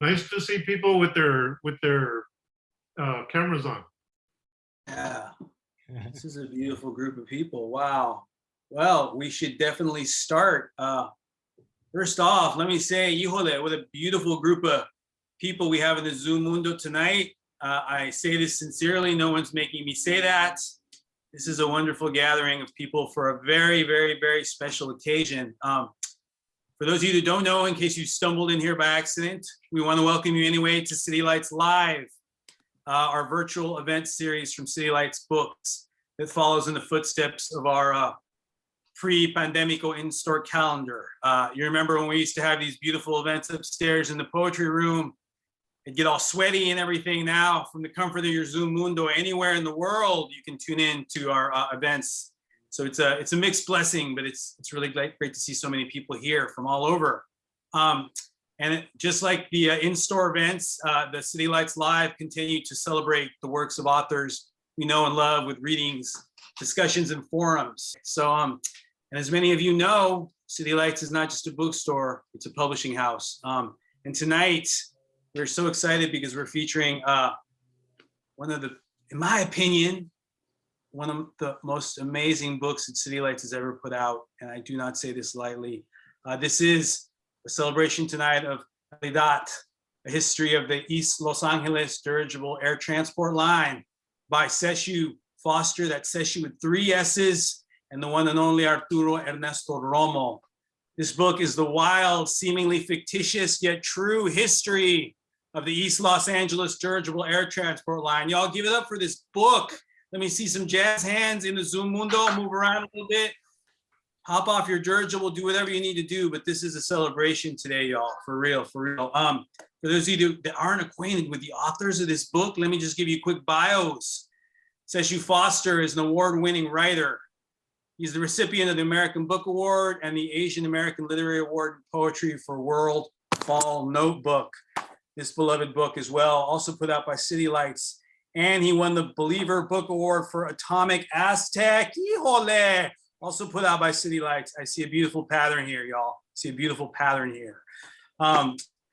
Nice to see people with their cameras on. Yeah, this is a beautiful group of people. Wow. Well, we should definitely start. First off, let me say, híjole, what a beautiful group of people we have in the Zoom Mundo tonight. I say this sincerely. No one's making me say that. This is a wonderful gathering of people for a very, very, very special occasion. For those of you that don't know, in case you stumbled in here by accident, we want to welcome you anyway to City Lights Live, our virtual event series from City Lights Books that follows in the footsteps of our pre-pandemico in-store calendar. You remember when we used to have these beautiful events upstairs in the poetry room? It'd get all sweaty and everything. Now, from the comfort of your Zoom Mundo, anywhere in the world, you can tune in to our events. So it's a mixed blessing, but it's really great to see so many people here from all over. Just like the in-store events, the City Lights Live continue to celebrate the works of authors we know and love with readings, discussions, and forums. So, and as many of you know, City Lights is not just a bookstore, it's a publishing house. And tonight, we're so excited because we're featuring one of the, in my opinion, one of the most amazing books that City Lights has ever put out, and I do not say this lightly. This is a celebration tonight of ELADATL, a history of the East Los Angeles Dirigible Air Transport Line by Sesshu Foster, that's Sesshu with 3 S's, and the one and only Arturo Ernesto Romo. This book is the wild, seemingly fictitious, yet true history of the East Los Angeles Dirigible Air Transport Line. Y'all give it up for this book. Let me see some jazz hands in the Zoom Mundo, move around a little bit. Hop off your dirigible, do whatever you need to do, but this is a celebration today, y'all, for real, for real. For those of you that aren't acquainted with the authors of this book, let me just give you quick bios. Sesshu Foster is an award-winning writer. He's the recipient of the American Book Award and the Asian American Literary Award in Poetry for World Fall Notebook. This beloved book as well, also put out by City Lights. And he won the Believer Book Award for Atomik Aztex. Híjole! Also put out by City Lights. I see a beautiful pattern here, y'all. See a beautiful pattern here.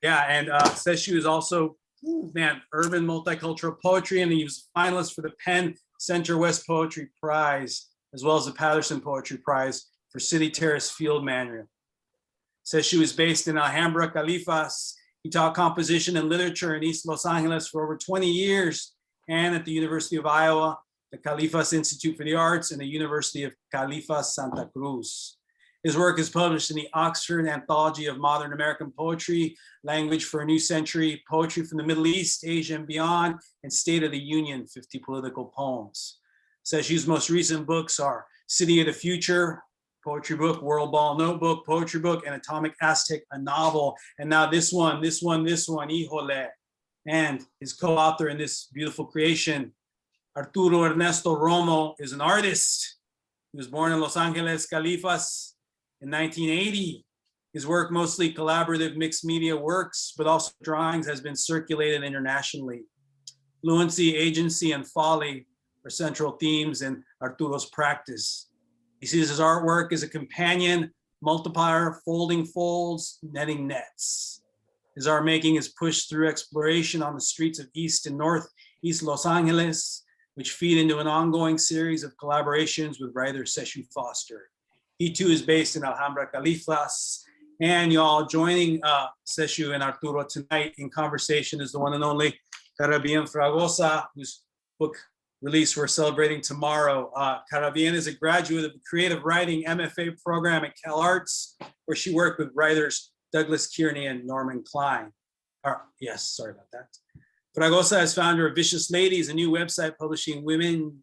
Sesshu is also, urban multicultural poetry, and he was a finalist for the Penn Center West Poetry Prize, as well as the Paterson Poetry Prize for City Terrace Field Manual. Sesshu is based in Alhambra, Califas. He taught composition and literature in East Los Angeles for over 20 years, and at the University of Iowa, the Califas Institute for the Arts, and the University of Califas, Santa Cruz. His work is published in the Oxford Anthology of Modern American Poetry, Language for a New Century, Poetry from the Middle East, Asia and Beyond, and State of the Union, 50 Political Poems. Sesshu's most recent books are City of the Future, poetry book, World Ball Notebook, poetry book, and Atomik Aztex, a novel. And now this one, híjole. And his co-author in this beautiful creation, Arturo Ernesto Romo, is an artist. He was born in Los Angeles, Califas in 1980. His work, mostly collaborative mixed media works, but also drawings, has been circulated internationally. Fluency, agency, and folly are central themes in Arturo's practice. He sees his artwork as a companion, multiplier, folding folds, netting nets. His art making is pushed through exploration on the streets of East and Northeast Los Angeles, which feed into an ongoing series of collaborations with writer Sesshu Foster. He too is based in Alhambra, Califas. And y'all, joining Sesshu and Arturo tonight in conversation is the one and only Carribean Fragoza, whose book release we're celebrating tomorrow. Carribean is a graduate of the creative writing MFA program at Cal Arts, where she worked with writers Douglas Kearney and Norman Klein. Sorry about that. Fragoza is founder of Vicious Ladies, a new website publishing women,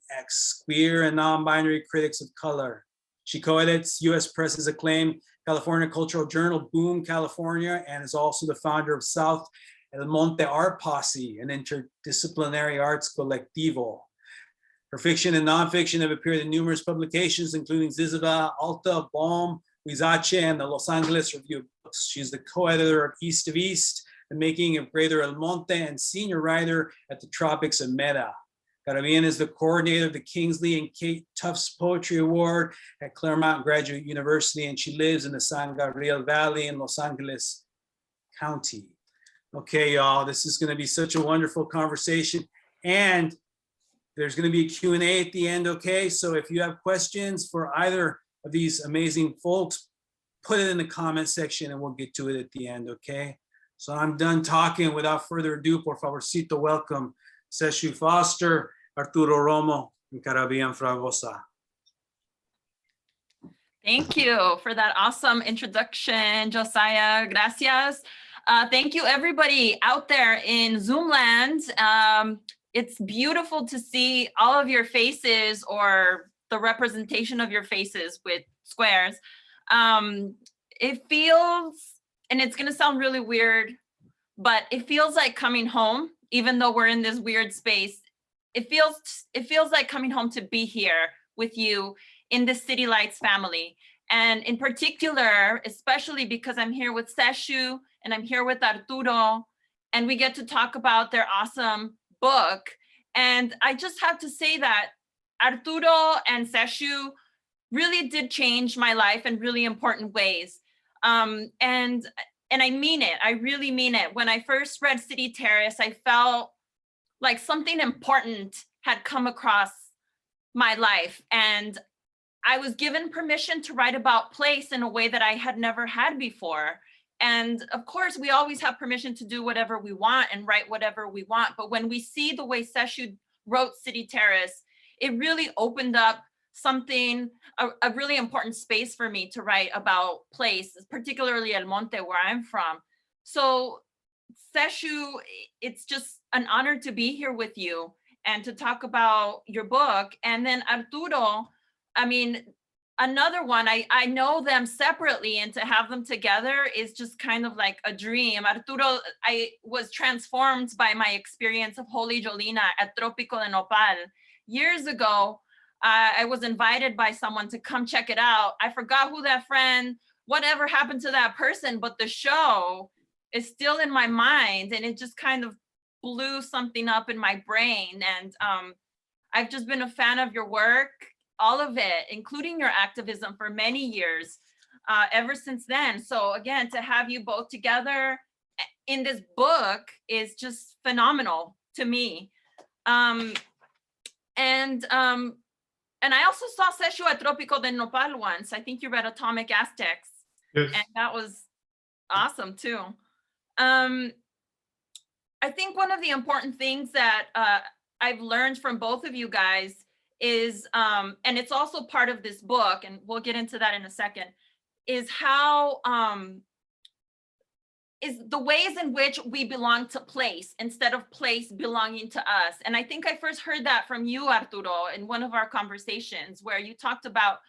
queer, and non-binary critics of color. She co-edits U.S. Press's acclaimed California cultural journal, Boom, California, and is also the founder of South El Monte Art Posse, an interdisciplinary arts collectivo. Her fiction and nonfiction have appeared in numerous publications, including Ziziva, Alta, Bohm, Huizache, and the Los Angeles Review of Books. She's the co-editor of East of East, The Making of Greater El Monte, and senior writer at the Tropics of Meta. Carribean is the coordinator of the Kingsley and Kate Tufts Poetry Award at Claremont Graduate University, and she lives in the San Gabriel Valley in Los Angeles County. Okay, y'all, this is going to be such a wonderful conversation. And there's going to be a Q&A at the end, okay? So if you have questions for either of these amazing folks, put it in the comment section and we'll get to it at the end, okay? So I'm done talking. Without further ado, por favorcito, welcome Sesshu Foster, Arturo Romo, and Carribean Fragoza. Thank you for that awesome introduction, Josiah. Gracias. Thank you, everybody out there in Zoom land. It's beautiful to see all of your faces, or the representation of your faces with squares. It feels, and it's going to sound really weird, but it feels like coming home, even though we're in this weird space. It feels like coming home to be here with you in the City Lights family. And in particular, especially because I'm here with Sesshu and I'm here with Arturo, and we get to talk about their awesome book. And I just have to say that Arturo and Sesshu really did change my life in really important ways. And I mean it, I really mean it. When I first read City Terrace, I felt like something important had come across my life. And I was given permission to write about place in a way that I had never had before. And of course, we always have permission to do whatever we want and write whatever we want. But when we see the way Sesshu wrote City Terrace, it really opened up something, a really important space for me to write about place, particularly El Monte, where I'm from. So Sesshu, it's just an honor to be here with you and to talk about your book. And then Arturo, I mean, another one, I know them separately, and to have them together is just kind of like a dream. Arturo, I was transformed by my experience of Holy Jolina at Trópico de Nopal. Years ago, I was invited by someone to come check it out. I forgot who that friend, whatever happened to that person, but the show is still in my mind, and it just kind of blew something up in my brain. And I've just been a fan of your work, all of it, including your activism for many years, ever since then. So again, to have you both together in this book is just phenomenal to me. And I also saw Sesshu at Trópico de Nopal once. I think you read Atomik Aztex. Yes. And that was awesome too. I think one of the important things that I've learned from both of you guys is, and it's also part of this book, and we'll get into that in a second, is how, is the ways in which we belong to place instead of place belonging to us. And I think I first heard that from you, Arturo, in one of our conversations, where you talked about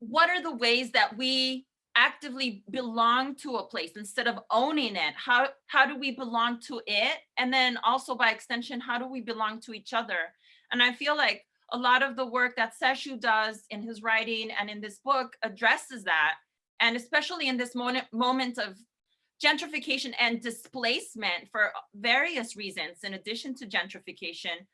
what are the ways that we actively belong to a place instead of owning it. How do we belong to it? And then also by extension, how do we belong to each other? And I feel like a lot of the work that Sesshu does in his writing and in this book addresses that. And especially in this moment of gentrification and displacement for various reasons, in addition to gentrification,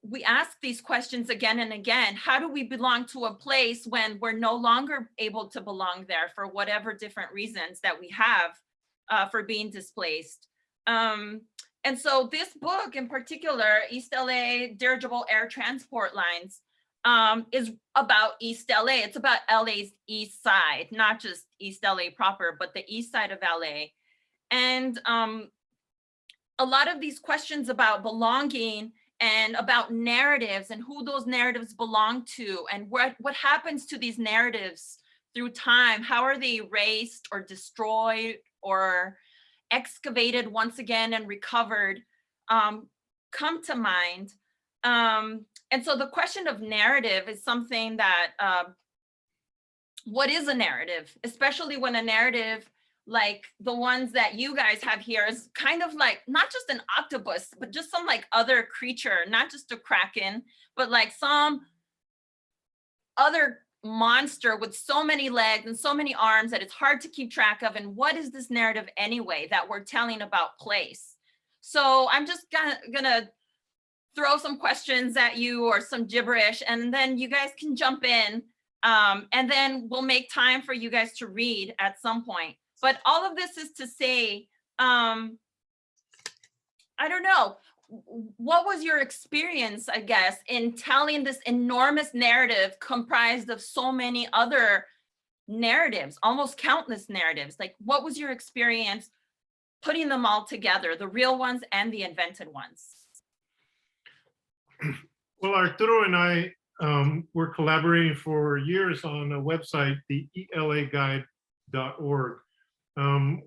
we ask these questions again and again. How do we belong to a place when we're no longer able to belong there for whatever different reasons that we have for being displaced? And so this book in particular, East L.A. Dirigible Air Transport Lines, is about East L.A. It's about LA's east side, not just East L.A. proper, but the east side of L.A. And a lot of these questions about belonging and about narratives and who those narratives belong to and what happens to these narratives through time, how are they erased or destroyed or excavated once again and recovered, come to mind. And so the question of narrative is something that, what is a narrative? Especially when a narrative like the ones that you guys have here is kind of like, not just an octopus, but just some like other creature, not just a kraken, but like some other monster with so many legs and so many arms that it's hard to keep track of. And what is this narrative anyway that we're telling about place? So I'm just gonna throw some questions at you or some gibberish, and then you guys can jump in, and then we'll make time for you guys to read at some point. But all of this is to say I don't know, what was your experience, I guess, in telling this enormous narrative comprised of so many other narratives, almost countless narratives? Like, what was your experience putting them all together, the real ones and the invented ones? Well, Arturo and I were collaborating for years on a website, the ELAGuide.org,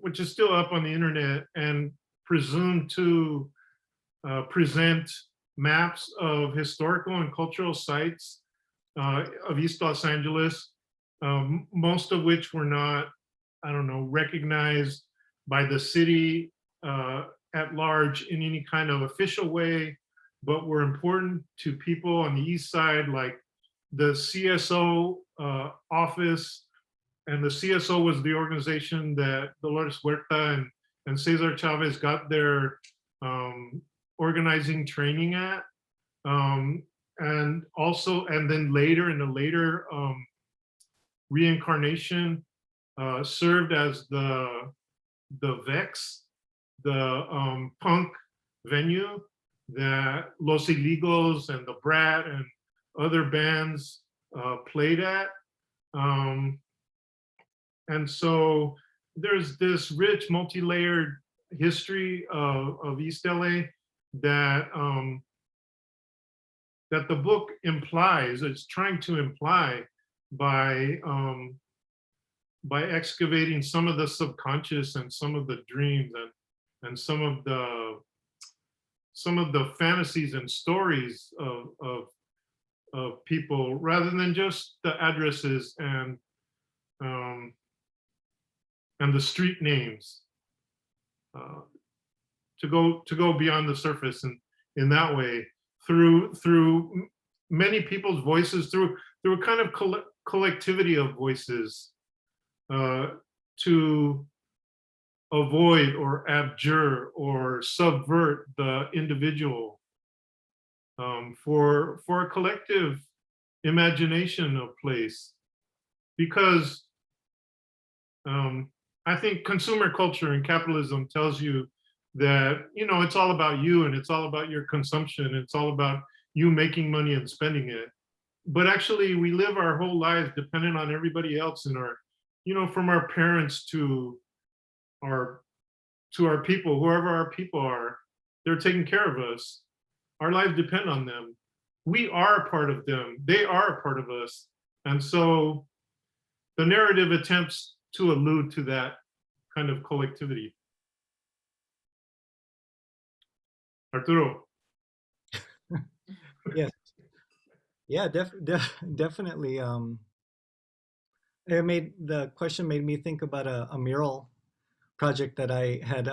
which is still up on the internet and presumed to present maps of historical and cultural sites of East Los Angeles, most of which were not, I don't know, recognized by the city at large in any kind of official way, but were important to people on the East Side, like the CSO office. And the CSO was the organization that Dolores Huerta and Cesar Chavez got their organizing training at. And also, and then later, in a later reincarnation, served as the Vex, the punk venue that Los Iligos and the Brat and other bands played at. And so there's this rich multi-layered history of East LA that that the book implies, it's trying to imply by excavating some of the subconscious and some of the dreams and some of the fantasies and stories of people, rather than just the addresses and the street names, to go beyond the surface and in that way, through many people's voices, through a kind of collectivity of voices, to avoid or abjure or subvert the individual, for a collective imagination of place. Because I think consumer culture and capitalism tells you that, you know, it's all about you and it's all about your consumption. It's all about you making money and spending it. But actually we live our whole lives dependent on everybody else in our, you know, from our parents to our people, whoever our people are, they're taking care of us. Our lives depend on them. We are a part of them. They are a part of us. And so the narrative attempts to allude to that kind of collectivity. Arturo. Yes. Yeah, definitely. The question made me think about a mural project that I had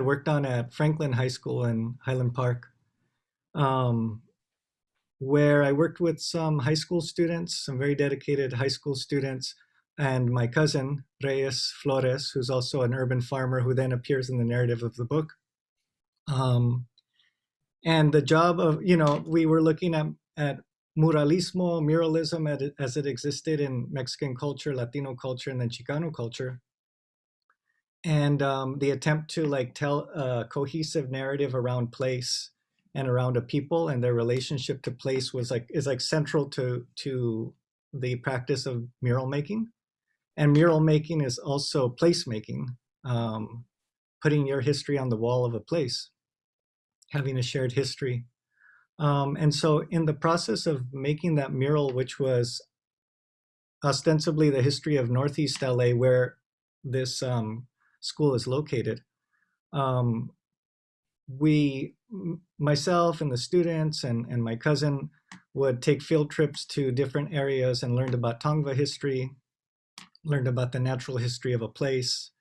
worked on at Franklin High School in Highland Park, where I worked with some high school students, some very dedicated high school students, and my cousin, Reyes Flores, who's also an urban farmer who then appears in the narrative of the book. And the job of, you know, we were looking at muralism as it existed in Mexican culture, Latino culture, and then Chicano culture. And the attempt to like tell a cohesive narrative around place and around a people and their relationship to place is central to the practice of mural making. And mural making is also place making, putting your history on the wall of a place, having a shared history. And so in the process of making that mural, which was ostensibly the history of Northeast LA, where this school is located, myself and the students and my cousin would take field trips to different areas and learned about Tongva history, learned about the natural history of a place.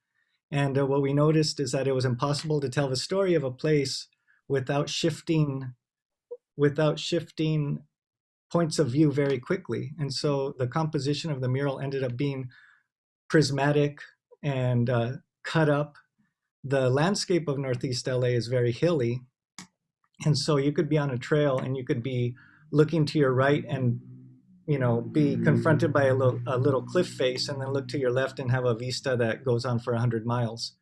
And what we noticed is that it was impossible to tell the story of a place without shifting points of view very quickly. And so the composition of the mural ended up being prismatic and cut up. The landscape of Northeast LA is very hilly. And so you could be on a trail and you could be looking to your right and, you know, be confronted by a little cliff face, and then look to your left and have a vista that goes on for 100 miles.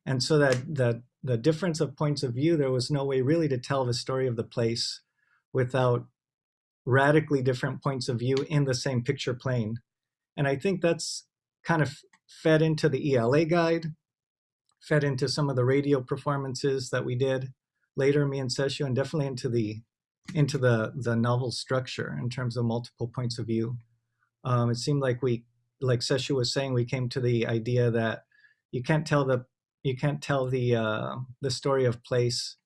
And so that the difference of points of view, there was no way really to tell the story of the place without radically different points of view in the same picture plane. And I think that's kind of fed into the ELA guide, fed into some of the radio performances that we did later, me and Sesshu, and definitely into the novel structure in terms of multiple points of view. It seemed like like Sesshu was saying, we came to the idea that you can't tell the story of place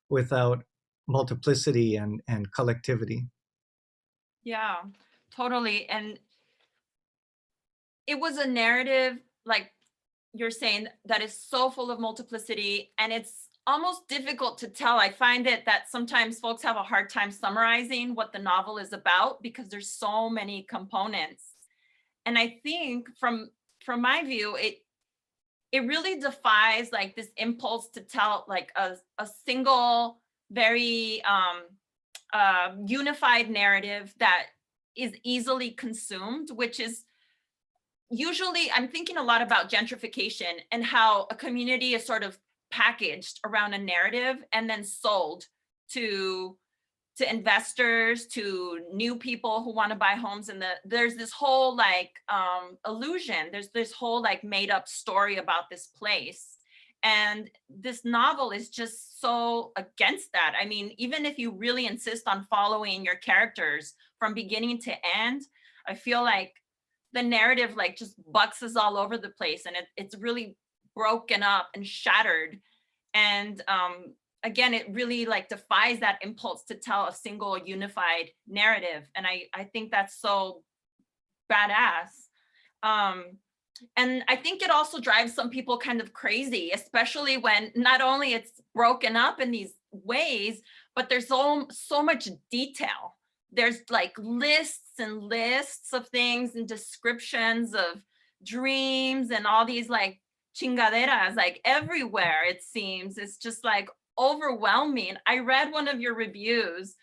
without multiplicity and collectivity. Yeah, totally. And it was a narrative, like you're saying, that is so full of multiplicity, and it's almost difficult to tell. I find it that sometimes folks have a hard time summarizing what the novel is about because there's so many components. And I think from my view, it really defies like this impulse to tell like a single, very unified narrative that is easily consumed, which is usually, I'm thinking a lot about gentrification and how a community is sort of packaged around a narrative and then sold to investors, to new people who want to buy homes. And there's this whole like illusion, there's this whole like made up story about this place. And this novel is just so against that. I mean, even if you really insist on following your characters from beginning to end, I feel like the narrative like just boxes all over the place, and it's really broken up and shattered. And again, it really like defies that impulse to tell a single unified narrative. And I think that's so badass. And I think it also drives some people kind of crazy, especially when not only it's broken up in these ways, but there's so much detail. There's like lists and lists of things and descriptions of dreams and all these like chingaderas like everywhere, it seems. It's just like overwhelming. I read one of your reviews,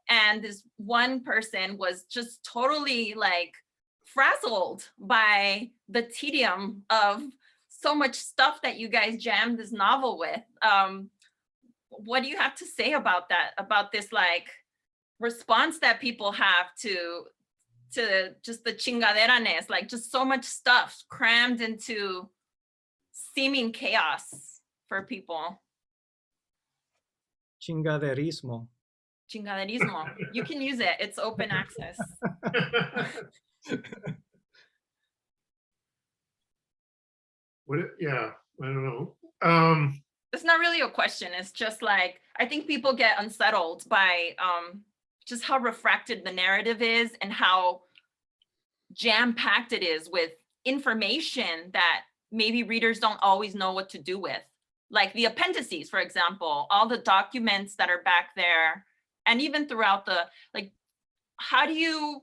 and this one person was just totally like frazzled by the tedium of so much stuff that you guys jammed this novel with. What do you have to say about that, about this like response that people have to just the chingaderanes, like just so much stuff crammed into seeming chaos for people? Chingaderismo. Chingaderismo. You can use it. It's open access. Yeah, I don't know. It's not really a question. It's just like, I think people get unsettled by just how refracted the narrative is and how jam-packed it is with information that maybe readers don't always know what to do with. Like the appendices, for example, all the documents that are back there, and even throughout the, like, how do you,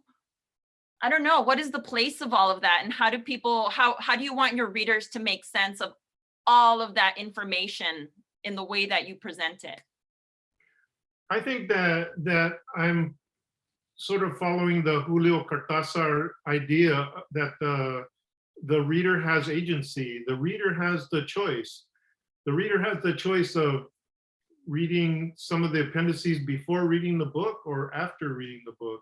I don't know, what is the place of all of that? And how do people, how do you want your readers to make sense of all of that information in the way that you present it? I think that I'm sort of following the Julio Cortázar idea that the reader has agency. The reader has the choice. The reader has the choice of reading some of the appendices before reading the book or after reading the book.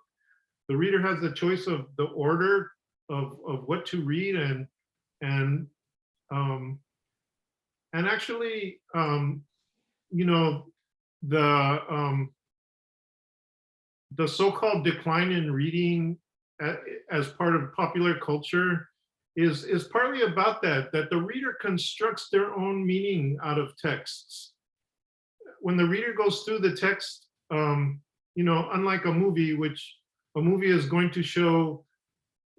The reader has the choice of the order of what to read, and actually, you know, the so-called decline in reading as part of popular culture is partly about that the reader constructs their own meaning out of texts. When the reader goes through the text, you know, unlike a movie, which a movie is going to show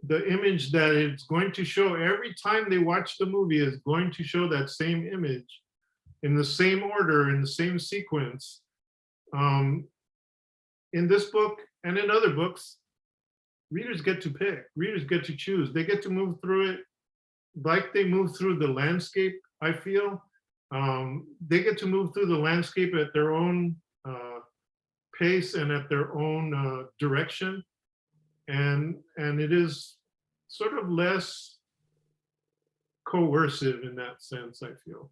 the image that it's going to show every time they watch the movie, is going to show that same image in the same order, in the same sequence. In this book and in other books, readers get to pick, readers get to choose. They get to move through it like they move through the landscape, I feel. They get to move through the landscape at their own pace and at their own direction. And it is sort of less coercive in that sense, I feel.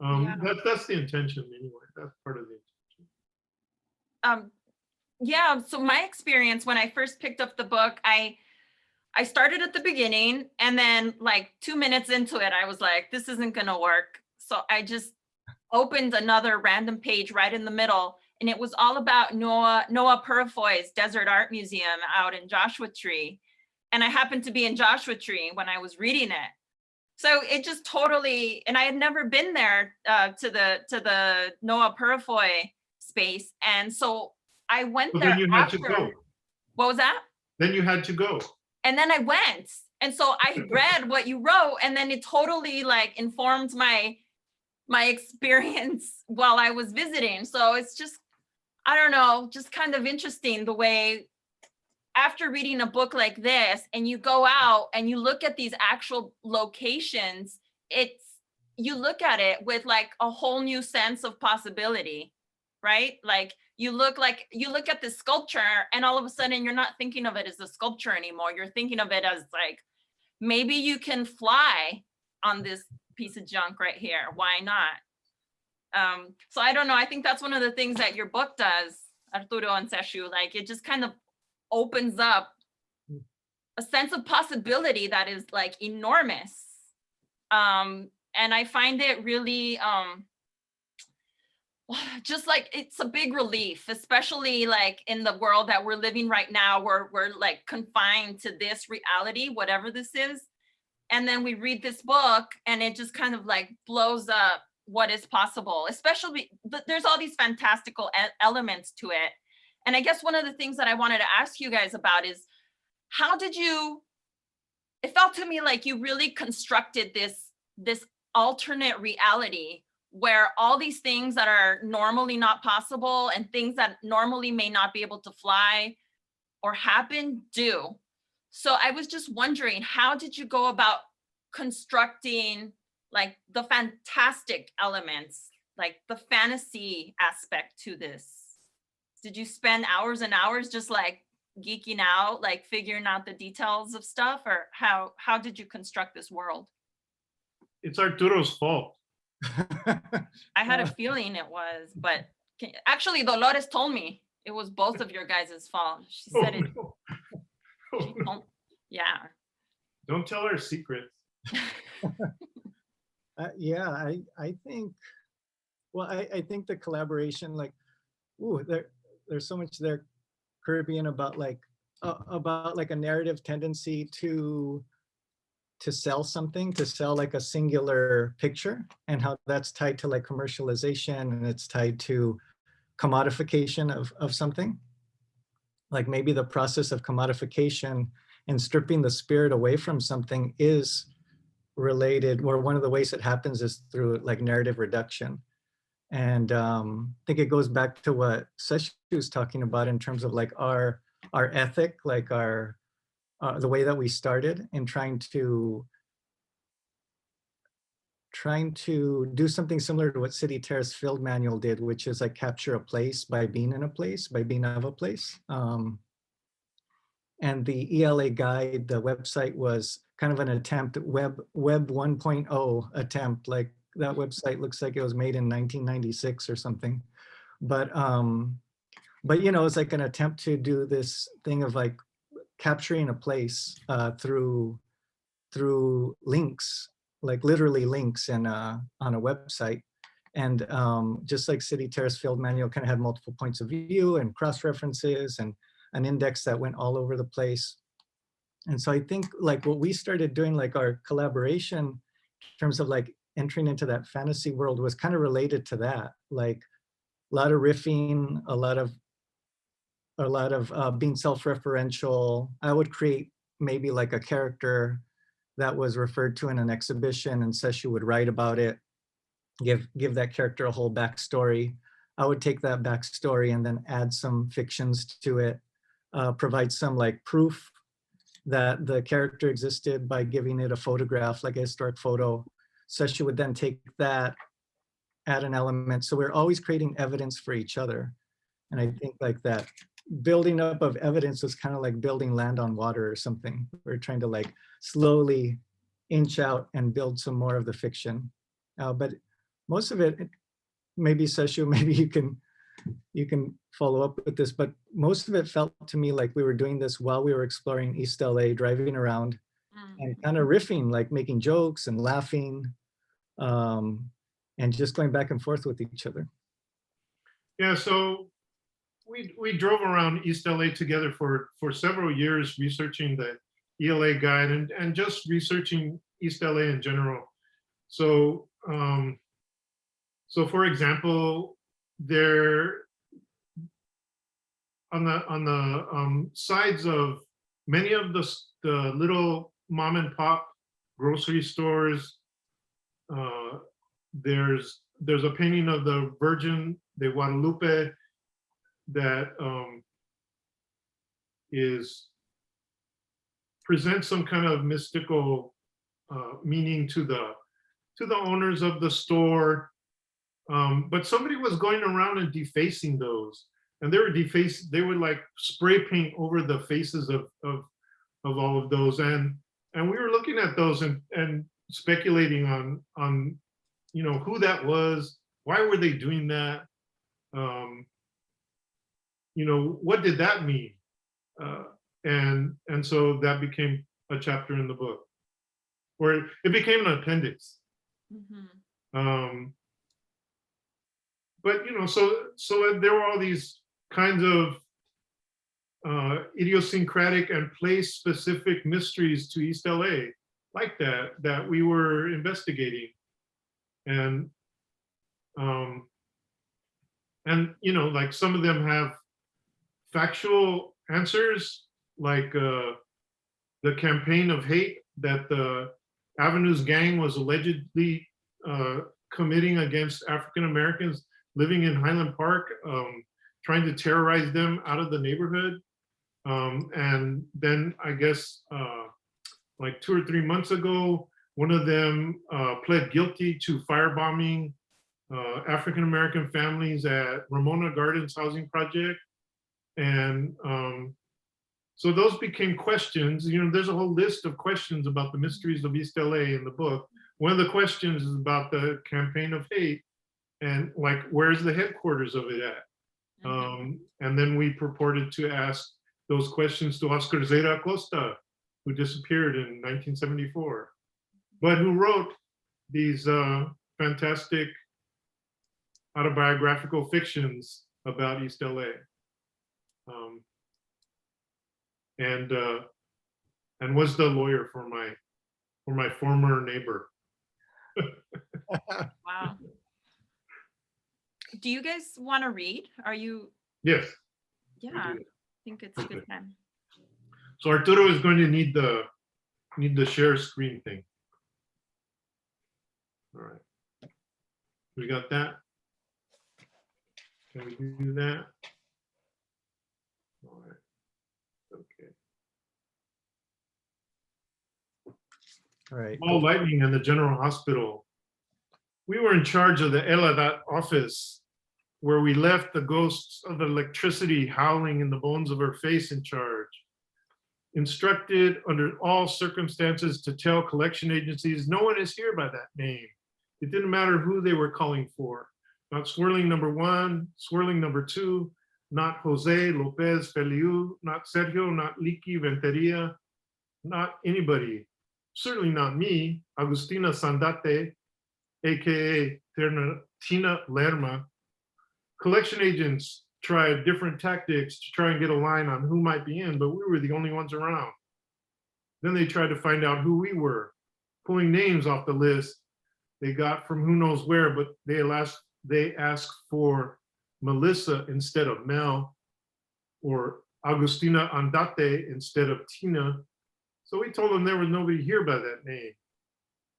Yeah. That's the intention anyway. That's part of the intention. Yeah, so my experience when I first picked up the book, I started at the beginning, and then like 2 minutes into it, I was like, this isn't gonna work. So I just opened another random page right in the middle, and it was all about Noah Purifoy's Desert Art Museum out in Joshua Tree. And I happened to be in Joshua Tree when I was reading it. So it just totally, and I had never been there to the Noah Purifoy space. And so I went Well, there then you had after. to go. What was that? Then you had to go. And then I went. And so I read what you wrote, and then it totally like informed my experience while I was visiting. So it's just, I don't know, just kind of interesting the way after reading a book like this and you go out and you look at these actual locations, you look at it with like a whole new sense of possibility, right? Like you look at the sculpture, and all of a sudden you're not thinking of it as a sculpture anymore. You're thinking of it as like, maybe you can fly on this piece of junk right here. Why not? So I don't know. I think that's one of the things that your book does, Arturo and Sesshu. Like it just kind of opens up a sense of possibility that is like enormous. And I find it really just like it's a big relief, especially like in the world that we're living right now, where we're like confined to this reality, whatever this is. And then we read this book and it just kind of like blows up what is possible, especially there's all these fantastical elements to it. And I guess one of the things that I wanted to ask you guys about is how did you, it felt to me like you really constructed this alternate reality where all these things that are normally not possible and things that normally may not be able to fly or happen do. So I was just wondering, how did you go about constructing like the fantastic elements, like the fantasy aspect to this? Did you spend hours and hours just like geeking out, like figuring out the details of stuff, or how did you construct this world? It's Arturo's fault. I had a feeling it was, but actually Dolores told me it was both of your guys' fault. She said it. Oh, no. Yeah. Don't tell our secrets. Yeah, I think, well, I think the collaboration, like, ooh, there's so much there, Caribbean, about like a narrative tendency to sell something, to sell like a singular picture, and how that's tied to like commercialization, and it's tied to commodification of something. Like maybe the process of commodification and stripping the spirit away from something is related, or one of the ways it happens is through like narrative reduction. And I think it goes back to what Sesshu was talking about in terms of like our ethic, like the way that we started in trying to do something similar to what City Terrace Field Manual did, which is like capture a place by being in a place, by being of a place. And the ELA guide, the website, was kind of an attempt, web 1.0 attempt. Like that website looks like it was made in 1996 or something. But you know, it's like an attempt to do this thing of like capturing a place through links, like literally links on a website. And just like City Terrace Field Manual kind of had multiple points of view and cross references and an index that went all over the place. And so I think like what we started doing, like our collaboration in terms of like entering into that fantasy world, was kind of related to that. Like a lot of riffing, a lot of being self-referential. I would create maybe like a character that was referred to in an exhibition, and Sesshu would write about it, give that character a whole backstory. I would take that backstory and then add some fictions to it, provide some like proof that the character existed by giving it a photograph, like a historic photo. Sesshu would then take that, add an element. So we're always creating evidence for each other. And I think like that building up of evidence was kind of like building land on water or something. We're trying to like slowly inch out and build some more of the fiction. But most of it, maybe Sesshu, maybe you can follow up with this, but most of it felt to me like we were doing this while we were exploring East LA, driving around and kind of riffing, like making jokes and laughing, and just going back and forth with each other. Yeah, so we drove around East LA together for several years, researching the ELA guide and just researching East LA in general. So, so for example, there on the sides of many of the little mom and pop grocery stores, there's a painting of the Virgin de Guadalupe that presents some kind of mystical meaning to the owners of the store. But somebody was going around and defacing those, and they would like spray paint over the faces of all of those, and we were looking at those and speculating on you know who that was, why were they doing that, you know, what did that mean, and so that became a chapter in the book, or it became an appendix. But you know, so there were all these kinds of idiosyncratic and place-specific mysteries to East LA, like that we were investigating, and you know, like some of them have factual answers, like the campaign of hate that the Avenues gang was allegedly committing against African Americans living in Highland Park, trying to terrorize them out of the neighborhood. And then I guess like 2 or 3 months ago, one of them pled guilty to firebombing African American families at Ramona Gardens housing project. And so those became questions. You know, there's a whole list of questions about the mysteries of East LA in the book. One of the questions is about the campaign of hate, and like, where's the headquarters of it at? And then we purported to ask those questions to Oscar Zeta Acosta, who disappeared in 1974, but who wrote these fantastic autobiographical fictions about East LA. And was the lawyer for my former neighbor. Wow. Do you guys want to read? Are you? Yes. Yeah, I think it's a good time. So Arturo is going to need the share screen thing. All right. We got that. Can we do that? All right. Okay. All right. Ball lightning in the General Hospital. We were in charge of the ELADATL office, where we left the ghosts of electricity howling in the bones of her face in charge. Instructed under all circumstances to tell collection agencies, no one is here by that name. It didn't matter who they were calling for. Not swirling number 1, swirling number 2, not Jose Lopez Feliu, not Sergio, not Liki Venteria, not anybody. Certainly not me, Agustina Sandate, AKA Tina Lerma. Collection agents tried different tactics to try and get a line on who might be in, but we were the only ones around. Then they tried to find out who we were, pulling names off the list they got from who knows where, but they asked for Melissa instead of Mel, or Agustina Andate instead of Tina. So we told them there was nobody here by that name.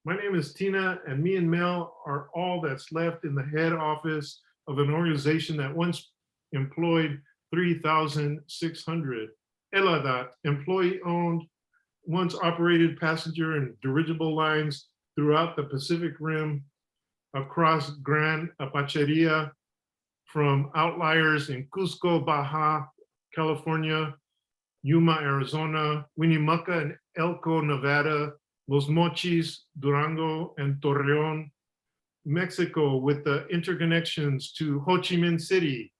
My name is Tina, and me and Mel are all that's left in the head office of an organization that once employed 3,600. ELADATL, employee-owned, once operated passenger and dirigible lines throughout the Pacific Rim, across Gran Apacheria, from outliers in Cusco, Baja, California, Yuma, Arizona, Winnemucca and Elko, Nevada, Los Mochis, Durango, and Torreon, Mexico with the interconnections to Ho Chi Minh City,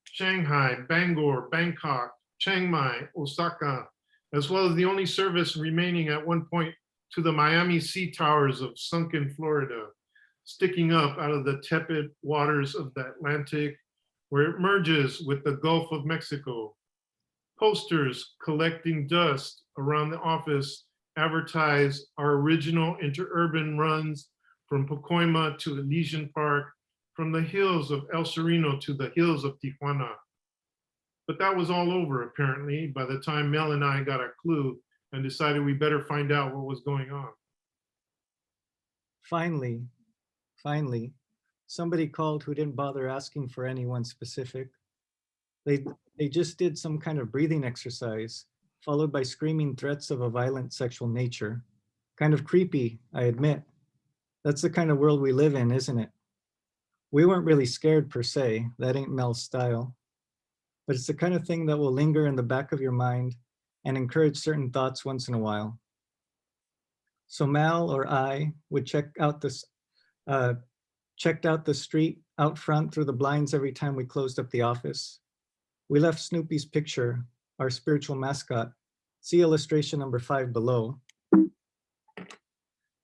Shanghai, Bangor, Bangkok, Chiang Mai, Osaka, as well as the only service remaining at one point to the Miami Sea Towers of sunken Florida, sticking up out of the tepid waters of the Atlantic, where it merges with the Gulf of Mexico. Posters collecting dust around the office advertise our original interurban runs from Pacoima to Elysian Park, from the hills of El Sereno to the hills of Tijuana. But that was all over, apparently, by the time Mel and I got a clue and decided we better find out what was going on. Finally, somebody called who didn't bother asking for anyone specific. They just did some kind of breathing exercise, followed by screaming threats of a violent sexual nature. Kind of creepy, I admit. That's the kind of world we live in, isn't it? We weren't really scared per se, that ain't Mel's style. But it's the kind of thing that will linger in the back of your mind and encourage certain thoughts once in a while. So Mal or I would checked out the street out front through the blinds every time we closed up the office. We left Snoopy's picture, our spiritual mascot. See illustration number 5 below.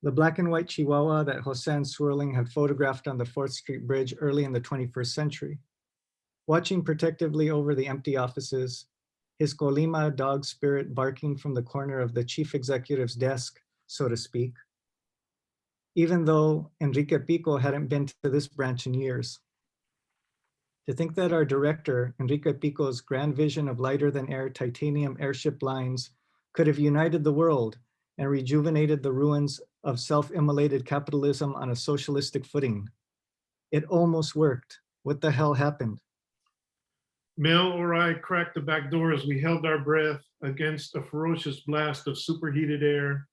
The black and white Chihuahua that Hosein Swirling had photographed on the 4th Street Bridge early in the 21st century. Watching protectively over the empty offices, his Colima dog spirit barking from the corner of the chief executive's desk, so to speak, even though Enrique Pico hadn't been to this branch in years. To think that our director, Enrique Pico's grand vision of lighter-than-air titanium airship lines could have united the world and rejuvenated the ruins of self-immolated capitalism on a socialistic footing. It almost worked. What the hell happened? Mel or I cracked the back door as we held our breath against a ferocious blast of superheated air,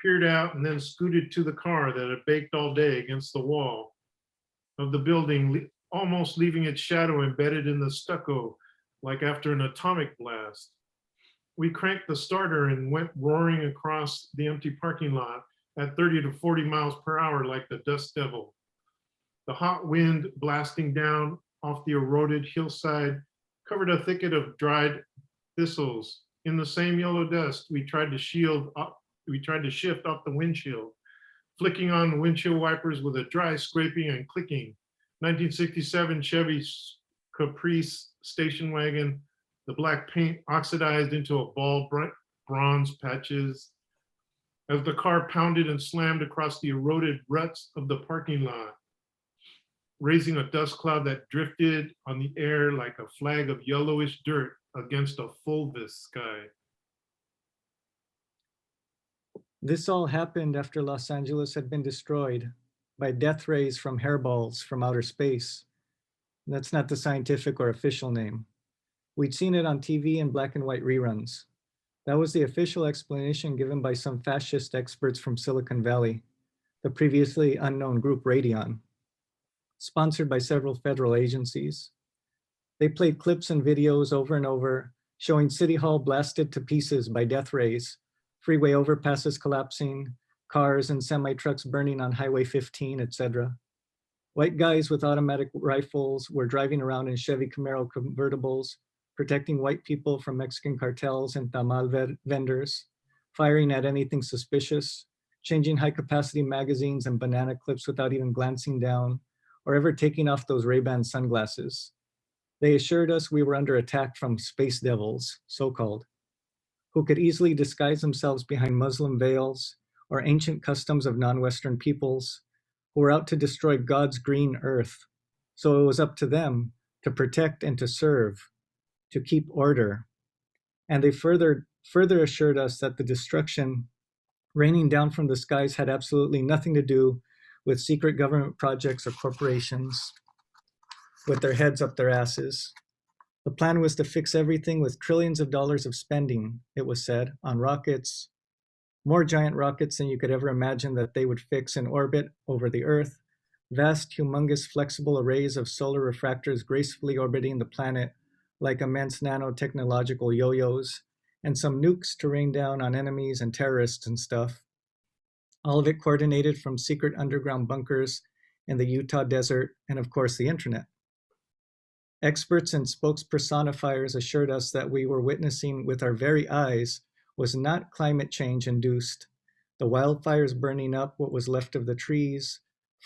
peered out, and then scooted to the car that had baked all day against the wall of the building, almost leaving its shadow embedded in the stucco, like after an atomic blast. We cranked the starter and went roaring across the empty parking lot at 30 to 40 miles per hour like the dust devil. The hot wind blasting down off the eroded hillside covered a thicket of dried thistles. In the same yellow dust, we tried to shift off the windshield, flicking on the windshield wipers with a dry scraping and clicking. 1967 Chevy Caprice station wagon, the black paint oxidized into a bald bronze patches as the car pounded and slammed across the eroded ruts of the parking lot, raising a dust cloud that drifted on the air like a flag of yellowish dirt against a fulvous sky. This all happened after Los Angeles had been destroyed by death rays from hairballs from outer space. That's not the scientific or official name. We'd seen it on TV in black and white reruns. That was the official explanation given by some fascist experts from Silicon Valley, the previously unknown group Radion, sponsored by several federal agencies. They played clips and videos over and over, showing City Hall blasted to pieces by death rays, freeway overpasses collapsing, cars and semi-trucks burning on Highway 15, etc. White guys with automatic rifles were driving around in Chevy Camaro convertibles, protecting white people from Mexican cartels and tamal vendors, firing at anything suspicious, changing high-capacity magazines and banana clips without even glancing down, or ever taking off those Ray-Ban sunglasses. They assured us we were under attack from space devils, so-called, who could easily disguise themselves behind Muslim veils or ancient customs of non-Western peoples, who were out to destroy God's green earth. So it was up to them to protect and to serve, to keep order. And they further assured us that the destruction raining down from the skies had absolutely nothing to do with secret government projects or corporations with their heads up their asses. The plan was to fix everything with trillions of dollars of spending, it was said, on rockets, more giant rockets than you could ever imagine that they would fix in orbit over the Earth, vast, humongous, flexible arrays of solar refractors gracefully orbiting the planet like immense nanotechnological yo-yos, and some nukes to rain down on enemies and terrorists and stuff. all of it coordinated from secret underground bunkers in the Utah desert, and of course the internet. Experts and spokespersonifiers assured us that we were witnessing with our very eyes was not climate change induced. The wildfires burning up what was left of the trees,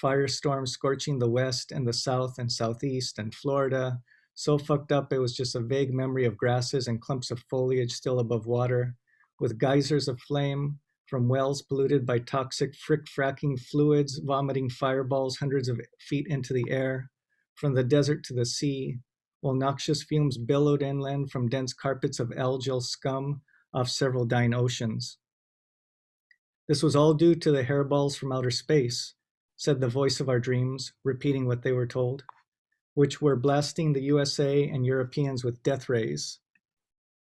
firestorms scorching the west and the south and southeast and Florida, so fucked up it was just a vague memory of grasses and clumps of foliage still above water, with geysers of flame from wells polluted by toxic fracking fluids, vomiting fireballs hundreds of feet into the air, from the desert to the sea, while noxious fumes billowed inland from dense carpets of algal scum off several dying oceans. This was all due to the hairballs from outer space, said the voice of our dreams, repeating what they were told, which were blasting the USA and Europeans with death rays.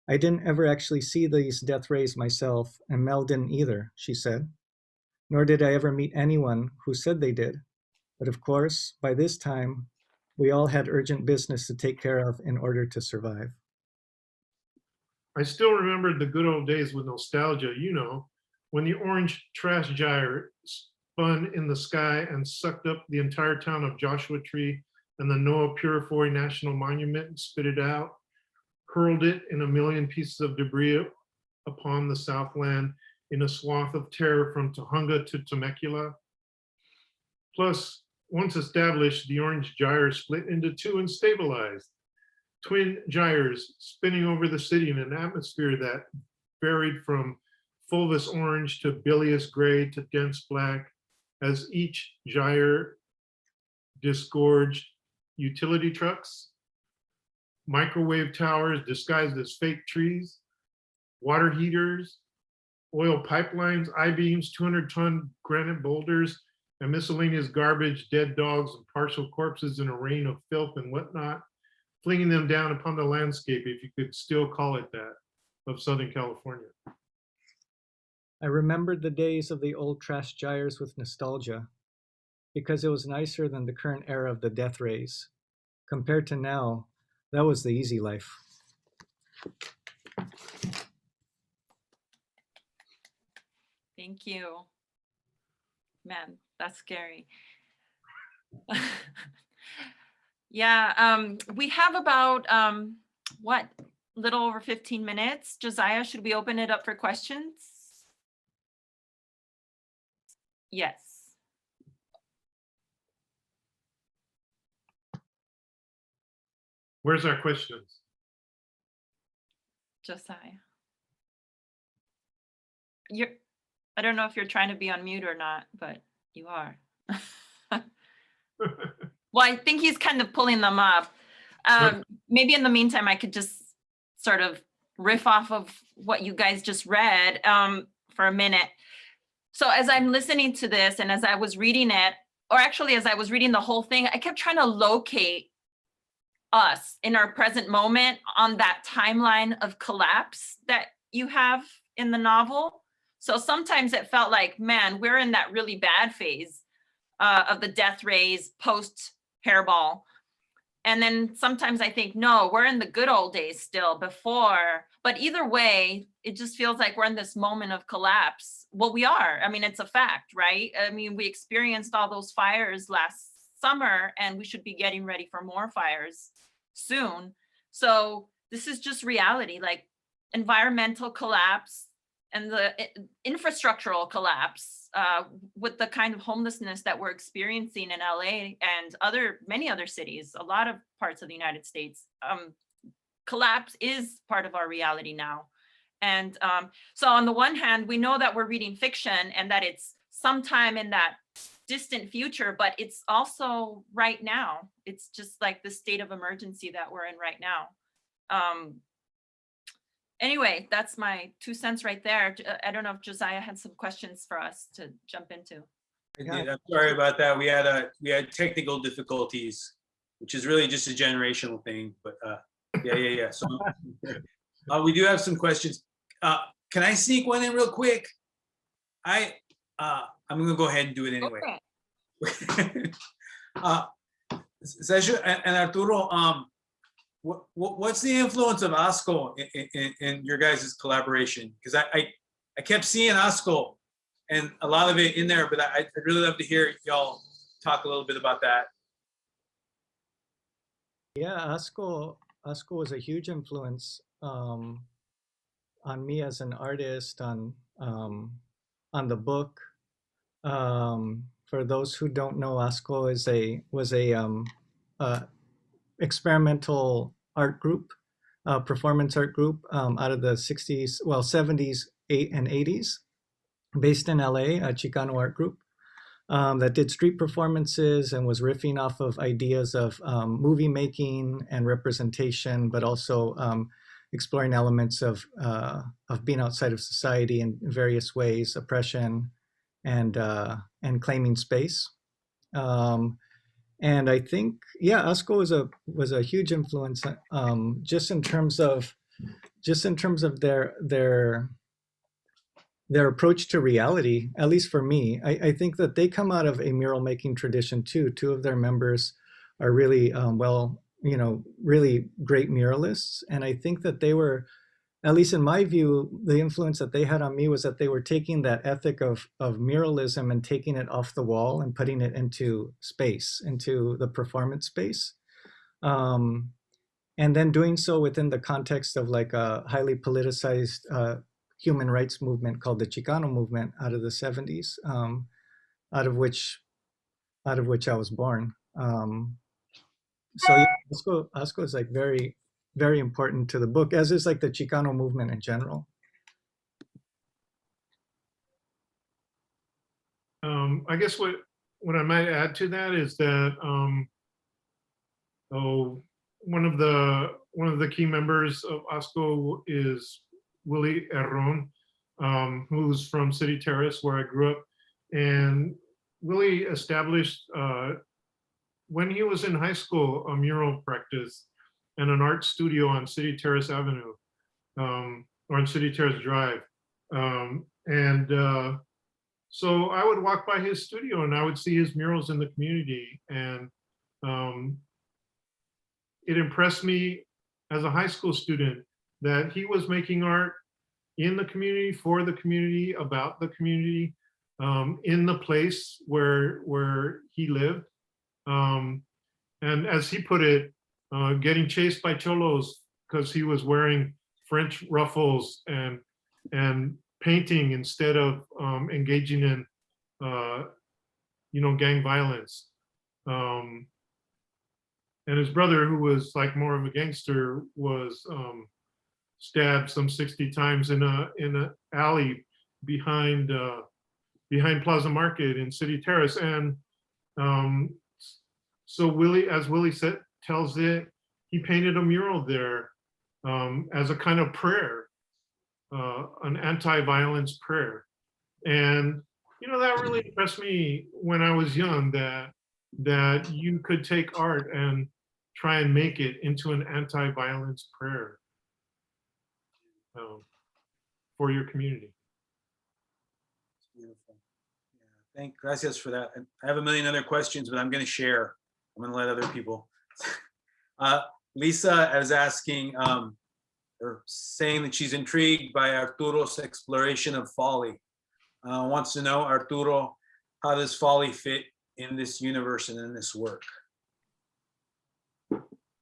I didn't ever actually see these death rays myself, and Mel didn't either, she said. Nor did I ever meet anyone who said they did. But of course, by this time, we all had urgent business to take care of in order to survive. I still remember the good old days with nostalgia, you know, when the orange trash gyre spun in the sky and sucked up the entire town of Joshua Tree and the Noah Purifoy National Monument and spit it out, hurled it in a million pieces of debris upon the Southland in a swath of terror from Tujunga to Temecula. Plus, once established, the orange gyre split into two and stabilized. Twin gyres spinning over the city in an atmosphere that varied from fulvous orange to bilious gray to dense black, as each gyre disgorged utility trucks, microwave towers disguised as fake trees, water heaters, oil pipelines, I-beams, 200-ton granite boulders, and miscellaneous garbage, dead dogs, and partial corpses in a rain of filth and whatnot, flinging them down upon the landscape, if you could still call it that, of Southern California. I remembered the days of the old trash gyres with nostalgia, because it was nicer than the current era of the death rays. Compared to now, that was the easy life. Thank you. Man, that's scary. Yeah, we have about, what, little over 15 minutes. Josiah, should we open it up for questions? Yes. Where's our questions? Josiah. I don't know if you're trying to be on mute or not, but you are. Well, I think he's kind of pulling them up. Maybe in the meantime, I could just sort of riff off of what you guys just read for a minute. So as I'm listening to this and as I was reading it, or actually as I was reading the whole thing, I kept trying to locate us in our present moment on that timeline of collapse that you have in the novel. So sometimes it felt like, man, we're in that really bad phase of the death rays post hairball. And then sometimes I think, no, we're in the good old days still before, but either way, it just feels like we're in this moment of collapse. Well, we are, I mean, it's a fact, right? I mean, we experienced all those fires last summer and we should be getting ready for more fires soon. So this is just reality, like environmental collapse and the infrastructural collapse with the kind of homelessness that we're experiencing in LA and many other cities, a lot of parts of the United States. Collapse is part of our reality now. And so on the one hand, we know that we're reading fiction and that it's sometime in that distant future, but it's also right now. It's just like the state of emergency that we're in right now. Anyway, that's my 2 cents right there. I don't know if Josiah had some questions for us to jump into. I did. I'm sorry about that. We had technical difficulties, which is really just a generational thing. But yeah. So we do have some questions. Can I sneak one in real quick? I'm gonna go ahead and do it anyway. Okay. Sesshu and Arturo, what's the influence of Asco in your guys' collaboration? Because I kept seeing Asco and a lot of it in there, but I'd really love to hear y'all talk a little bit about that. Yeah, Asco was a huge influence on me as an artist, on the book. For those who don't know, Asco was a experimental art group, performance art group out of the 60s, well, 70s, and 80s, based in LA, a Chicano art group that did street performances and was riffing off of ideas of movie making and representation, but also exploring elements of being outside of society in various ways, oppression, and claiming space. And I think, yeah, Asco was a huge influence, just in terms of their approach to reality. At least for me, I think that they come out of a mural making tradition too. Two of their members are really really great muralists, and I think that they were, at least in my view, the influence that they had on me was that they were taking that ethic of muralism and taking it off the wall and putting it into space, into the performance space. And then doing so within the context of like a highly politicized human rights movement called the Chicano movement out of the 70s, out of which I was born. So yeah, Asco is like very, very important to the book, as is like the Chicano movement in general. I guess what I might add to that is that one of the key members of Asco is Willie Herron, who's from City Terrace, where I grew up. And Willie established, when he was in high school, a mural practice and an art studio on City Terrace Avenue, or on City Terrace Drive. So I would walk by his studio and I would see his murals in the community. And it impressed me as a high school student that he was making art in the community, for the community, about the community, in the place where he lived. And as he put it, getting chased by cholos because he was wearing French ruffles and painting instead of engaging in gang violence. And his brother, who was like more of a gangster, was stabbed some 60 times in a alley behind Plaza Market in City Terrace. And so Willie, as Willie tells it, he painted a mural there as a kind of prayer, an anti-violence prayer. And that really impressed me when I was young, that you could take art and try and make it into an anti-violence prayer for your community. Beautiful. Yeah, gracias for that. I have a million other questions, but I'm going to share. I'm going to let other people. Lisa is asking, or saying that she's intrigued by Arturo's exploration of folly. Wants to know, Arturo, how does folly fit in this universe and in this work?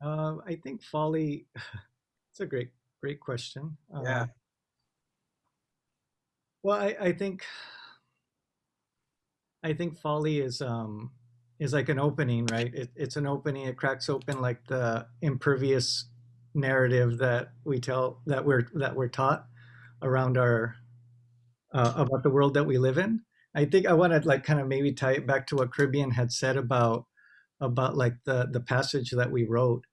I think folly, it's a great question. Yeah. Well, I think folly is like an opening, right? It's an opening. It cracks open like the impervious narrative that we tell, that we're taught around our about the world that we live in. I think I want to like kind of maybe tie it back to what Carribean had said about like the passage that we wrote.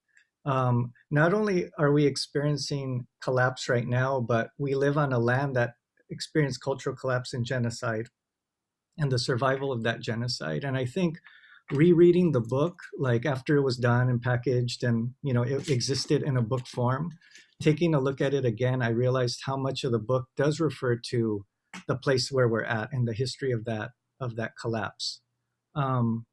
Not only are we experiencing collapse right now, but we live on a land that experienced cultural collapse and genocide, and the survival of that genocide. And I think rereading the book, like after it was done and packaged and it existed in a book form, taking a look at it again, I realized how much of the book does refer to the place where we're at and the history of that collapse, and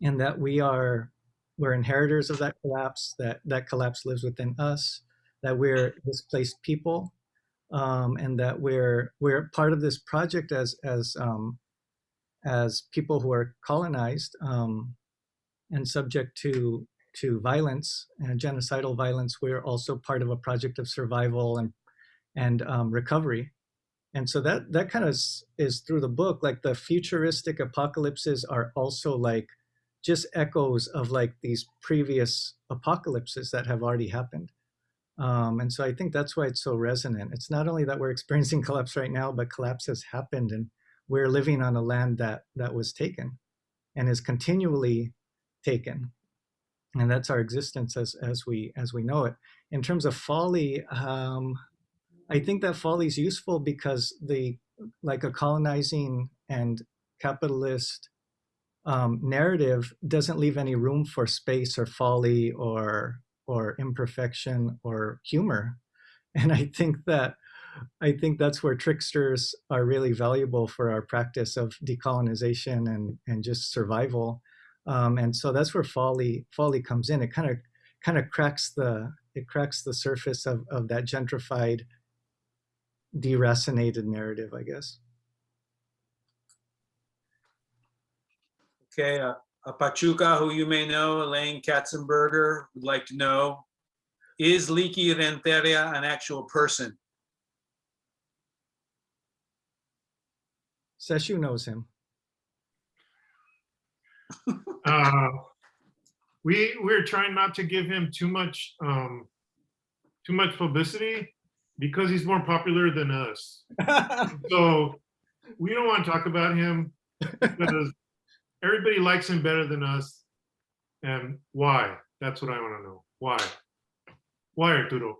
that we're inheritors of that collapse, that collapse lives within us, that we're displaced people, and that we're part of this project as people who are colonized and subject to violence and genocidal violence. We're also part of a project of survival and recovery. And so that kind of is through the book. Like the futuristic apocalypses are also like just echoes of like these previous apocalypses that have already happened. And so I think that's why it's so resonant. It's not only that we're experiencing collapse right now, but collapse has happened, and we're living on a land that was taken and is continually taken. And that's our existence as we know it. In terms of folly, I think that folly is useful because like a colonizing and capitalist narrative doesn't leave any room for space or folly or imperfection or humor. And I think that's where tricksters are really valuable for our practice of decolonization and just survival. And so that's where folly comes in. It kind of cracks the surface of that gentrified, deracinated narrative, I guess. Okay, Pachuca, who you may know, Elaine Katzenberger, would like to know, is Leaky Renteria an actual person? Sesshu knows him. We're trying not to give him too much publicity because he's more popular than us. So we don't want to talk about him because everybody likes him better than us. And why? That's what I want to know. Why? Why, Arturo?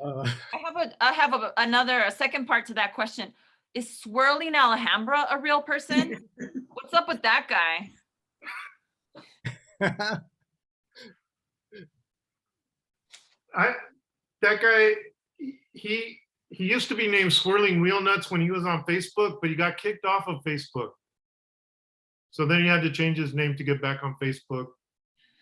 I have a second part to that question. Is Swirling Alhambra a real person? What's up with that guy? That guy, he used to be named Swirling Wheel Nuts when he was on Facebook, but he got kicked off of Facebook. So then he had to change his name to get back on Facebook.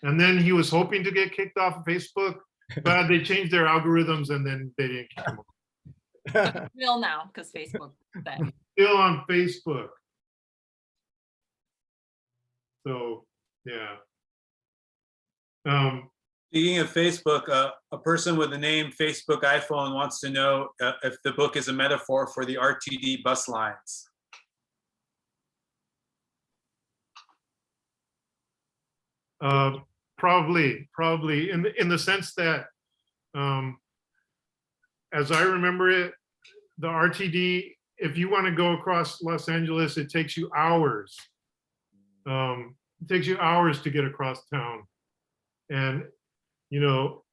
And then he was hoping to get kicked off of Facebook, but they changed their algorithms and then they didn't kick him off. Real now, because Facebook. Still on Facebook. So, yeah. Speaking of Facebook, a person with the name Facebook iPhone wants to know if the book is a metaphor for the RTD bus lines. Probably in the sense that, as I remember it, the RTD, if you want to go across Los Angeles, it takes you hours. It takes you hours to get across town. And, you know,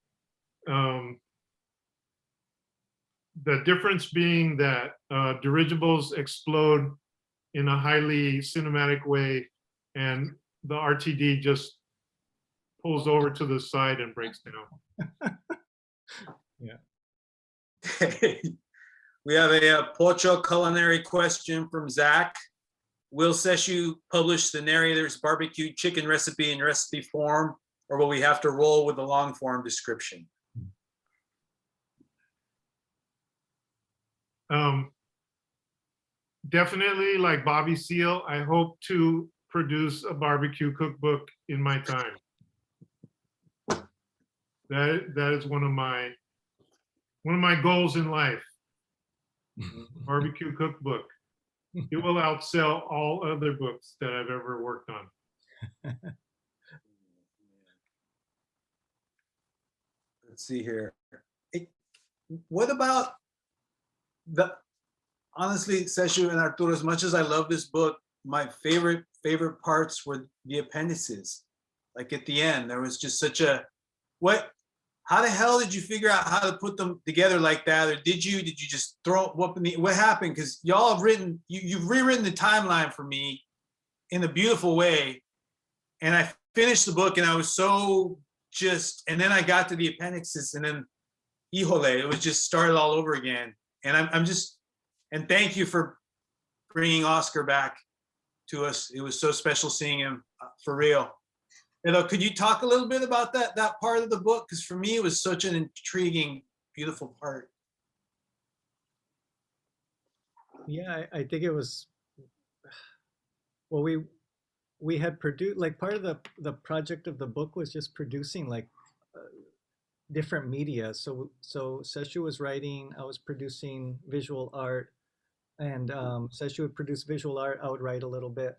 the difference being that dirigibles explode in a highly cinematic way, and the RTD just pulls over to the side and breaks down. Yeah. We have a Pocho culinary question from Zach. Will Sesshu publish the narrator's barbecue chicken recipe in recipe form, or will we have to roll with the long form description? Definitely, like Bobby Seale, I hope to produce a barbecue cookbook in my time. That is one of my goals in life. Barbecue cookbook. It will outsell all other books that I've ever worked on. Let's see here. What about honestly, Sesshu and Arturo, as much as I love this book, my favorite parts were the appendices. Like at the end, there was just such a, how the hell did you figure out how to put them together like that? Or did you just throw what happened? Because y'all have you've rewritten the timeline for me in a beautiful way. And I finished the book and I was so and then I got to the appendixes and then, híjole, it was just started all over again. And and thank you for bringing Oscar back to us. It was so special seeing him for real. Could you talk a little bit about that part of the book? Because for me, it was such an intriguing beautiful part. Yeah, I think it was, well, we had produced, like, part of the project of the book was just producing like different media. So Sesshu was writing, I was producing visual art, and Sesshu would produce visual art, I would write a little bit.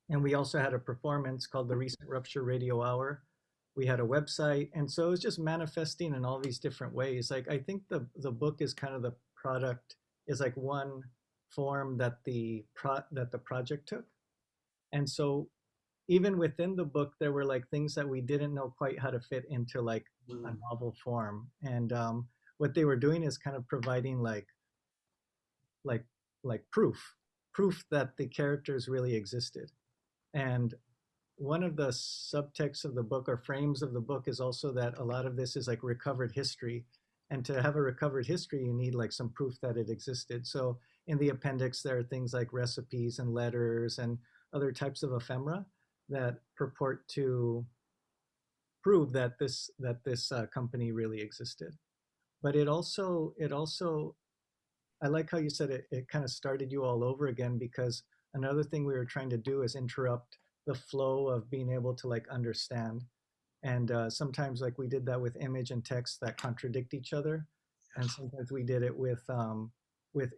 And we also had a performance called the Recent Rupture Radio Hour. We had a website, and so it was just manifesting in all these different ways. Like, I think the book is kind of the product, is like one form that the project took. And so even within the book, there were like things that we didn't know quite how to fit into like a novel form. And what they were doing is kind of providing like proof that the characters really existed. And one of the subtexts of the book, or frames of the book, is also that a lot of this is like recovered history. And to have a recovered history, you need like some proof that it existed. So in the appendix, there are things like recipes and letters and other types of ephemera that purport to prove that this company really existed. But it also, I like how you said it kind of started you all over again, because another thing we were trying to do is interrupt the flow of being able to like understand. And sometimes like we did that with image and text that contradict each other. And sometimes we did it with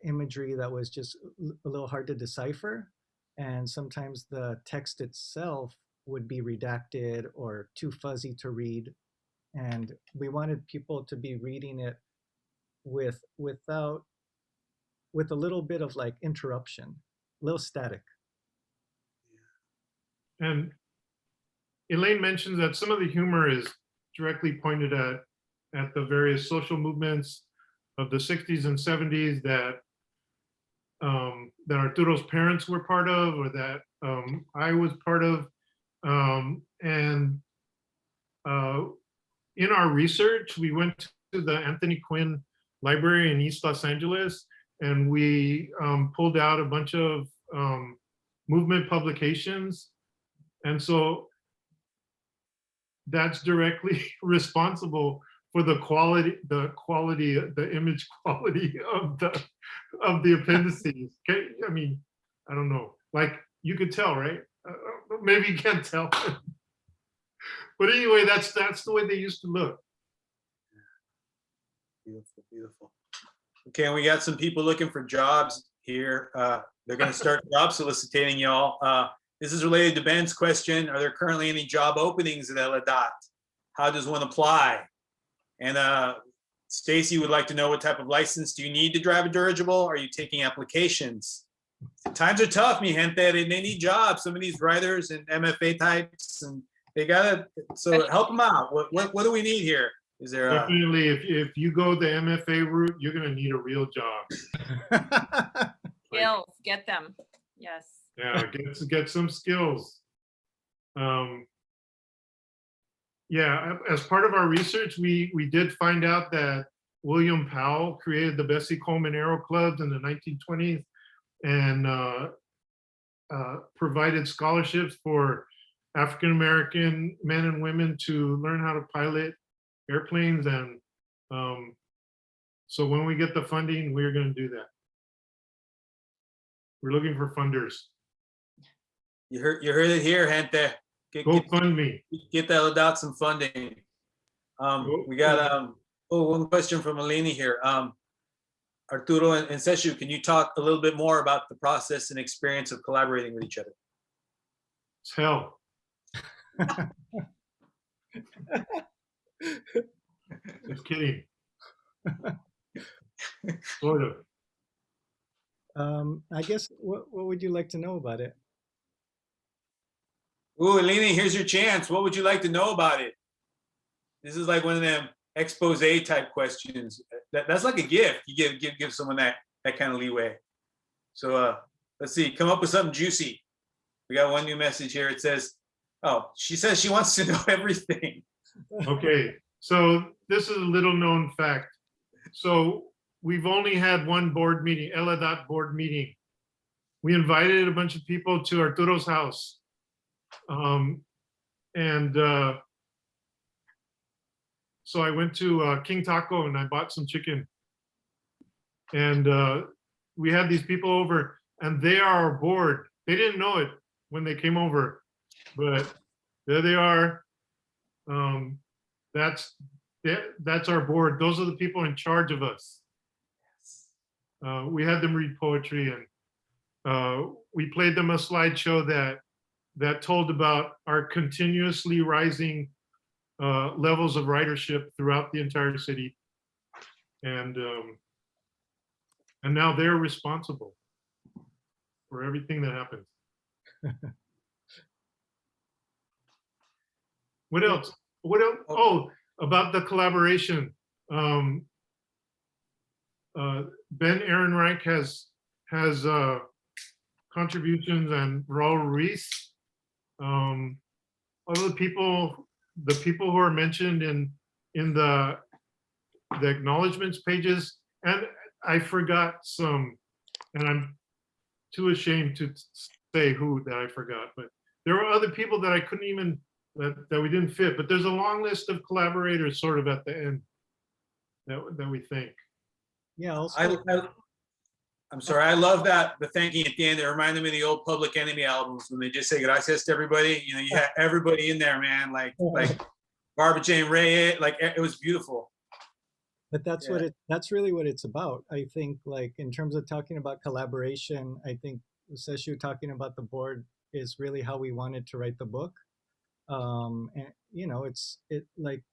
imagery that was just a little hard to decipher. And sometimes the text itself would be redacted or too fuzzy to read. And we wanted people to be reading it with a little bit of like interruption, a little static. And Elaine mentions that some of the humor is directly pointed at the various social movements of the 60s and 70s that that Arturo's parents were part of, or that I was part of. In our research, we went to the Anthony Quinn Library in East Los Angeles, and we pulled out a bunch of movement publications. And so that's directly responsible for the image quality of the appendices. Okay, I mean, I don't know. Like, you could tell, right? Maybe you can't tell. But anyway, that's the way they used to look. Beautiful, beautiful. Okay, and we got some people looking for jobs here. They're going to start job soliciting, y'all. This is related to Ben's question. Are there currently any job openings at ELADATL? How does one apply? And Stacy would like to know, what type of license do you need to drive a dirigible? Are you taking applications? Times are tough, mi gente. They need jobs. Some of these writers and MFA types, and they gotta, so help them out. What do we need here? Is there definitely, if you go the MFA route, you're gonna need a real job. Skills, get them. Yes. Yeah, get some skills. Yeah, as part of our research, we did find out that William Powell created the Bessie Coleman Aero Clubs in the 1920s and provided scholarships for African-American men and women to learn how to pilot airplanes. And so when we get the funding, we're going to do that. We're looking for funders. You heard it here, gente. Go fund me. Get that ELADATL some funding. We got one question from Eleni here. Arturo and Sesshu, can you talk a little bit more about the process and experience of collaborating with each other? It's hell. Just kidding. Sort of. I guess, what would you like to know about it? Ooh, Eleni, here's your chance. What would you like to know about it? This is like one of them expose type questions. That's like a gift. You give someone that kind of leeway. So let's see, come up with something juicy. We got one new message here. It says, oh, she says she wants to know everything. Okay, so this is a little known fact. So we've only had one board meeting, ELADATL board meeting. We invited a bunch of people to Arturo's house. So I went to King Taco and I bought some chicken. And we had these people over, and they are our board. They didn't know it when they came over, but there they are. That's our board. Those are the people in charge of us. We had them read poetry, and we played them a slideshow that told about our continuously rising levels of ridership throughout the entire city, and now they're responsible for everything that happens. What else? What else? Oh, about the collaboration. Ben Ehrenreich has contributions, and Raul Ruiz. Other people, the people who are mentioned in the acknowledgements pages, and I forgot some, and I'm too ashamed to say who that I forgot, but there were other people that I couldn't even, that we didn't fit, but there's a long list of collaborators sort of at the end that we thank. Yeah, also, I'm sorry, I love that, the thanking at the end. It reminded me of the old Public Enemy albums when they just say gracias to everybody. You know, you had everybody in there, man, like Barbara Jane Ray, like it was beautiful. but that's what that's really what it's about. I think, like, in terms of talking about collaboration, I think Sesshu talking about the board is really how we wanted to write the book. And you know, like,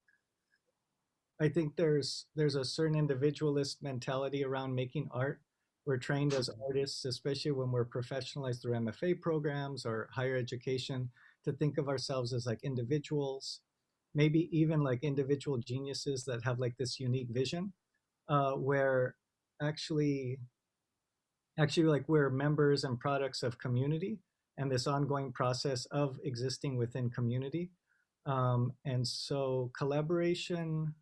I think there's a certain individualist mentality around making art. We're trained as artists, especially when we're professionalized through MFA programs or higher education, to think of ourselves as like individuals, maybe even like individual geniuses that have like this unique vision, where actually like we're members and products of community and this ongoing process of existing within community. And so collaboration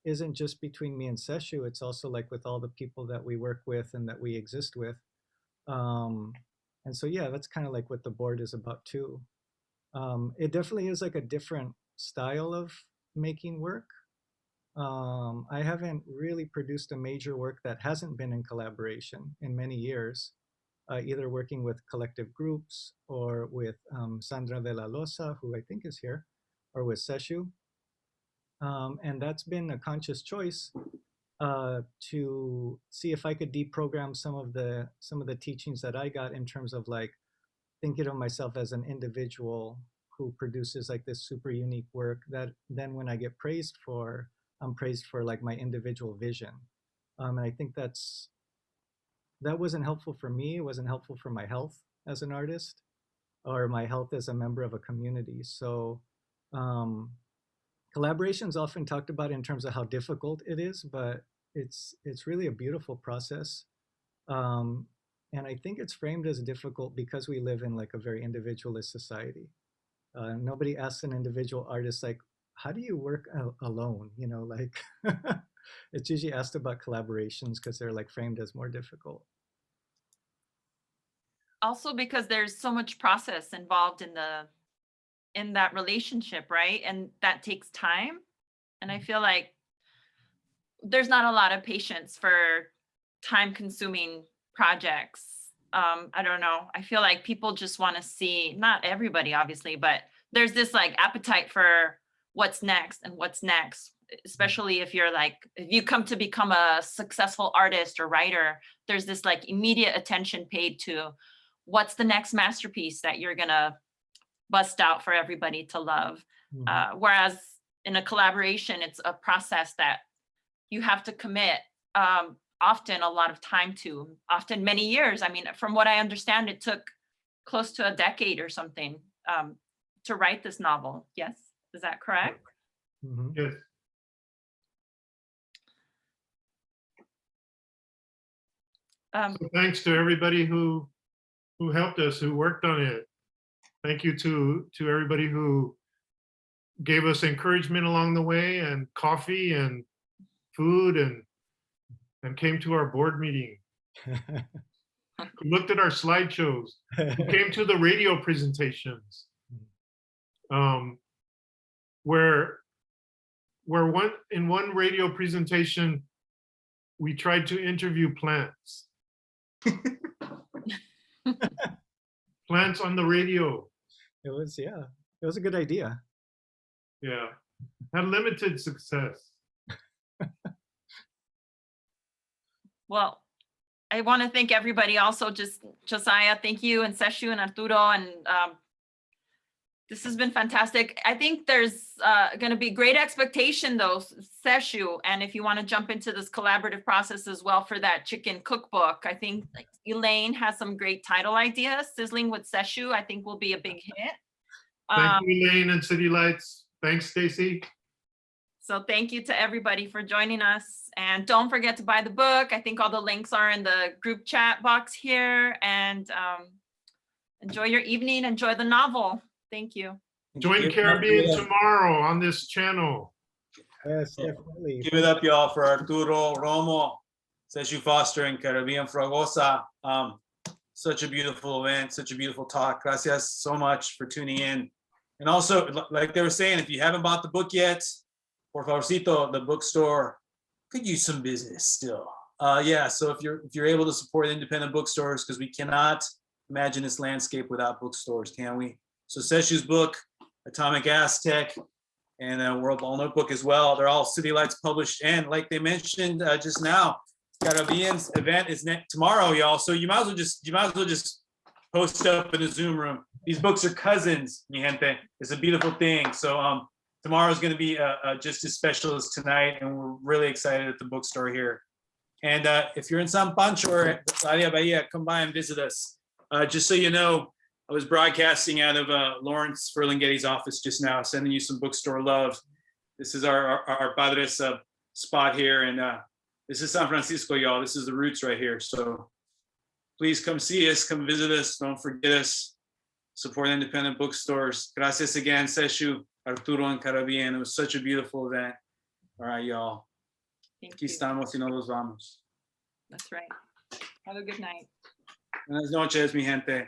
isn't just between me and Sesshu, it's also like with all the people that we work with and that we exist with. And so, yeah, that's kind of like what the board is about too. It definitely is like a different style of making work. I haven't really produced a major work that hasn't been in collaboration in many years, either working with collective groups or with Sandra de la Loza, who I think is here, or with Sesshu. And that's been a conscious choice to see if I could deprogram some of the teachings that I got in terms of like thinking of myself as an individual who produces like this super unique work that then when I get praised for, I'm praised for like my individual vision. And I think that wasn't helpful for me. It wasn't helpful for my health as an artist or my health as a member of a community. So collaboration is often talked about in terms of how difficult it is, but it's really a beautiful process. And I think it's framed as difficult because we live in like a very individualist society. Nobody asks an individual artist like, how do you work alone? You know, like it's usually asked about collaborations because they're like framed as more difficult. Also because there's so much process involved in that relationship, right? And that takes time. And I feel like there's not a lot of patience for time-consuming projects. I don't know. I feel like people just want to see, not everybody obviously, but there's this like appetite for what's next and what's next, especially if you're like, if you come to become a successful artist or writer, there's this like immediate attention paid to what's the next masterpiece that you're gonna bust out for everybody to love. Whereas in a collaboration, it's a process that you have to commit often a lot of time to, often many years. I mean, from what I understand, it took close to a decade or something to write this novel. Yes, is that correct? Yes. So thanks to everybody who helped us, who worked on it. Thank you to everybody who gave us encouragement along the way, and coffee and food, and came to our board meeting, who looked at our slideshows, who came to the radio presentations, where where in one radio presentation, we tried to interview plants. Plants on the radio. It was, yeah, it was a good idea. Yeah, had limited success. Well, I want to thank everybody also, just Josiah, thank you, and Sesshu and Arturo, and this has been fantastic. I think there's going to be great expectation though, Sesshu, and if you want to jump into this collaborative process as well for that chicken cookbook, I think like, Elaine has some great title ideas. Sizzling with Sesshu, I think will be a big hit. Thank you, Elaine and City Lights. Thanks, Stacy. So thank you to everybody for joining us. And don't forget to buy the book. I think all the links are in the group chat box here. And enjoy your evening. Enjoy the novel. Thank you. Join Caribbean tomorrow on this channel. Yes, definitely. Give it up, y'all, for Arturo Romo, Sesshu Foster, and Carribean Fragoza. Such a beautiful event, such a beautiful talk. Gracias so much for tuning in. And also, like they were saying, if you haven't bought the book yet, por favorcito, the bookstore could use some business still. Yeah, so if you're able to support independent bookstores, because we cannot imagine this landscape without bookstores, can we? So Sesshu's book, Atomik Aztex, and World Ball Notebook as well. They're all City Lights published. And like they mentioned just now, Caribbean's event is tomorrow, y'all. So you might as well just post up in the Zoom room. These books are cousins, mi gente. It's a beautiful thing. So tomorrow is going to be just as special as tonight, and we're really excited at the bookstore here. And if you're in San Pancho or Área Bahia, come by and visit us. Just so you know, I was broadcasting out of Lawrence Ferlinghetti's office just now, sending you some bookstore love. This is our Padres spot here, and this is San Francisco, y'all. This is the roots right here. So please come see us, come visit us. Don't forget us. Support independent bookstores. Gracias again, Sesshu, Arturo, and Caribbean. It was such a beautiful event. All right, y'all. Thank Aquí you. estamos y no los vamos. That's right. Have a good night. Buenas noches, mi gente.